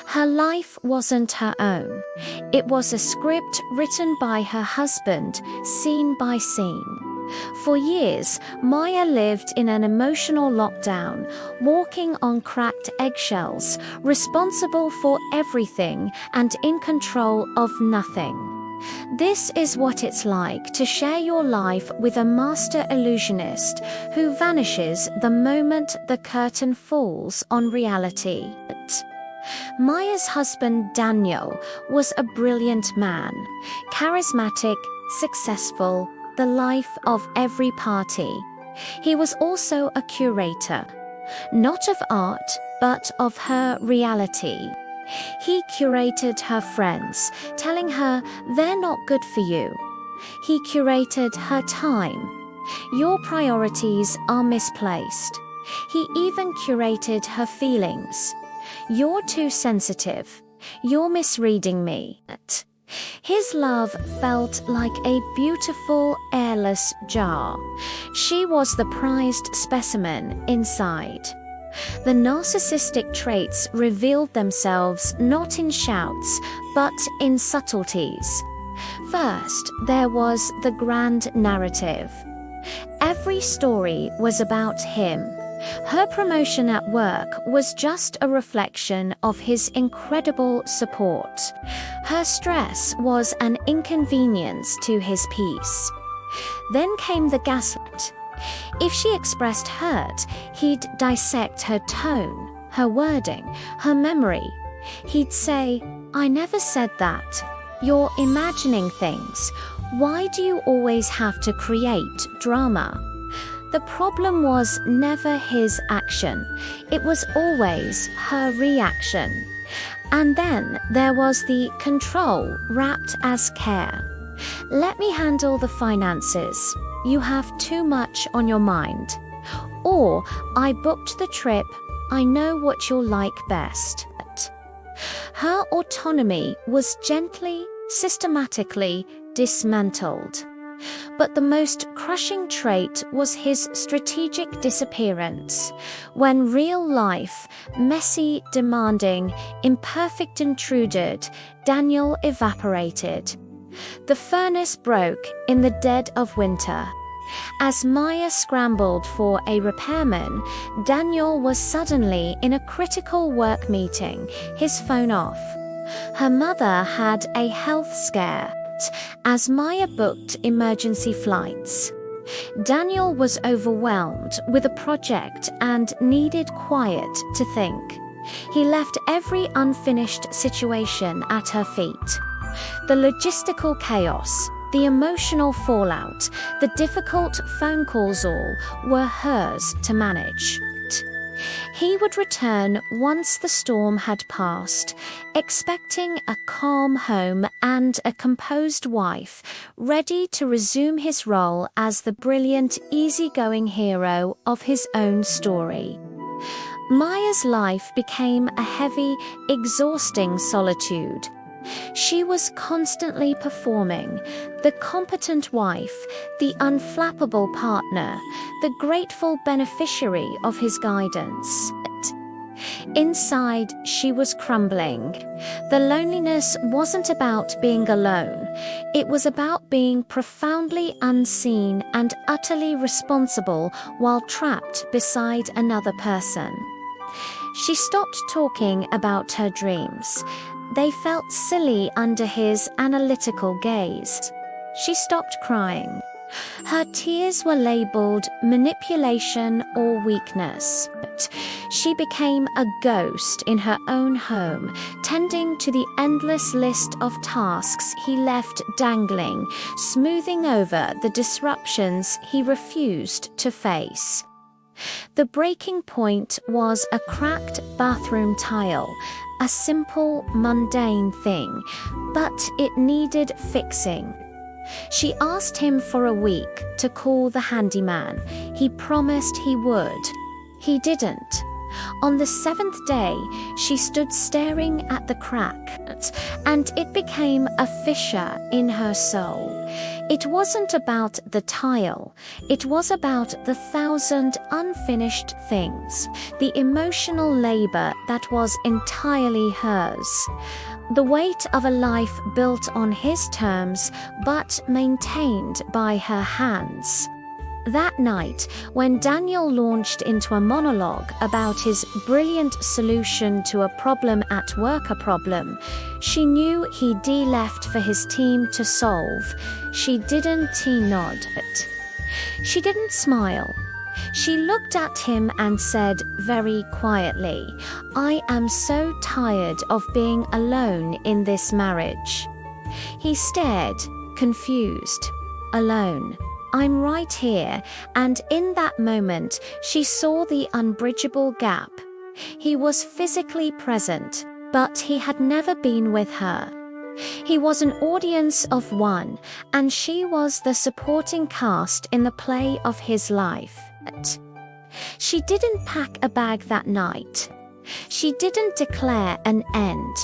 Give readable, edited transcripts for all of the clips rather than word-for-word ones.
Her life wasn't her own. It was a script written by her husband, scene by scene. For years, Maya lived in an emotional lockdown, walking on cracked eggshells, responsible for everything and in control of nothing. This is what it's like to share your life with a master illusionist who vanishes the moment the curtain falls on reality. Maya's husband Daniel was a brilliant man, charismatic, successful, the life of every party. He was also a curator, not of art, but of her reality. He curated her friends, telling her they're not good for you. He curated her time. Your priorities are misplaced. He even curated her feelings. You're too sensitive. You're misreading me. His love felt like a beautiful, airless jar. She was the prized specimen inside. The narcissistic traits revealed themselves not in shouts, but in subtleties. First, there was the grand narrative. Every story was about him. Her promotion at work was just a reflection of his incredible support. Her stress was an inconvenience to his peace. Then came the gaslight. If she expressed hurt, he'd dissect her tone, her wording, her memory. He'd say, "I never said that. You're imagining things. Why do you always have to create drama?" The problem was never his action. It was always her reaction. And then there was the control wrapped as care. "Let me handle the finances. You have too much on your mind." Or, "I booked the trip. I know what you'll like best." Her autonomy was gently, systematically dismantled. But the most crushing trait was his strategic disappearance. When real life, messy, demanding, imperfect intruded, Daniel evaporated. The furnace broke in the dead of winter. As Maya scrambled for a repairman, Daniel was suddenly in a critical work meeting, his phone off. Her mother had a health scare, as Maya booked emergency flights. Daniel was overwhelmed with a project and needed quiet to think. He left every unfinished situation at her feet. The logistical chaos, the emotional fallout, the difficult phone calls all were hers to manage. He would return once the storm had passed, expecting a calm home and a composed wife, ready to resume his role as the brilliant, easygoing hero of his own story. Maya's life became a heavy, exhausting solitude. She was constantly performing, the competent wife, the unflappable partner, the grateful beneficiary of his guidance. Inside, she was crumbling. The loneliness wasn't about being alone. It was about being profoundly unseen and utterly responsible while trapped beside another person. She stopped talking about her dreams. They felt silly under his analytical gaze. She stopped crying. Her tears were labeled manipulation or weakness. She became a ghost in her own home, tending to the endless list of tasks he left dangling, smoothing over the disruptions he refused to face. The breaking point was a cracked bathroom tile, a simple, mundane thing, but it needed fixing. She asked him for a week to call the handyman. He promised he would. He didn't. On the seventh day, she stood staring at the crack, and it became a fissure in her soul. It wasn't about the tile, it was about the 1,000 unfinished things, the emotional labor that was entirely hers. The weight of a life built on his terms, but maintained by her hands. That night, when Daniel launched into a monologue about his brilliant solution to a problem at work, she knew he'd left for his team to solve. She didn't nod. She didn't smile. She looked at him and said very quietly, "I am so tired of being alone in this marriage." He stared, confused. Alone. "I'm right here," and in that moment, she saw the unbridgeable gap. He was physically present, but he had never been with her. He was an audience of one, and she was the supporting cast in the play of his life. She didn't pack a bag that night. She didn't declare an end.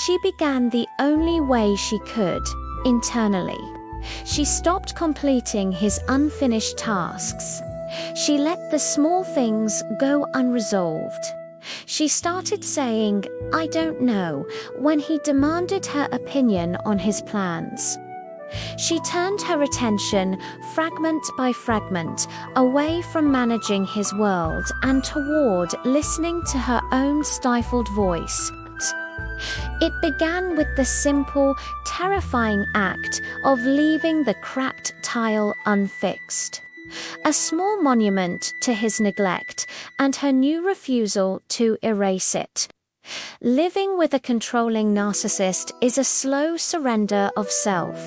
She began the only way she could, internally. She stopped completing his unfinished tasks. She let the small things go unresolved. She started saying, "I don't know," when he demanded her opinion on his plans. She turned her attention, fragment by fragment, away from managing his world and toward listening to her own stifled voice. It began with the simple, terrifying act of leaving the cracked tile unfixed. A small monument to his neglect and her new refusal to erase it. Living with a controlling narcissist is a slow surrender of self.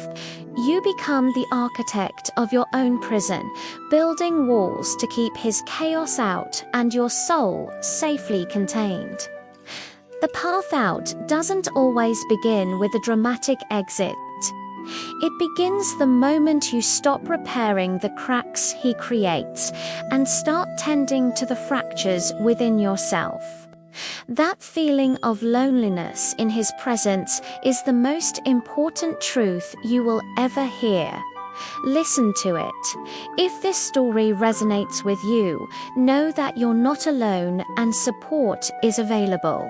You become the architect of your own prison, building walls to keep his chaos out and your soul safely contained. The path out doesn't always begin with a dramatic exit. It begins the moment you stop repairing the cracks he creates and start tending to the fractures within yourself. That feeling of loneliness in his presence is the most important truth you will ever hear. Listen to it. If this story resonates with you, know that you're not alone and support is available.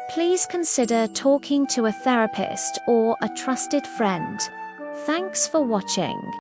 Please consider talking to a therapist or a trusted friend. Thanks for watching.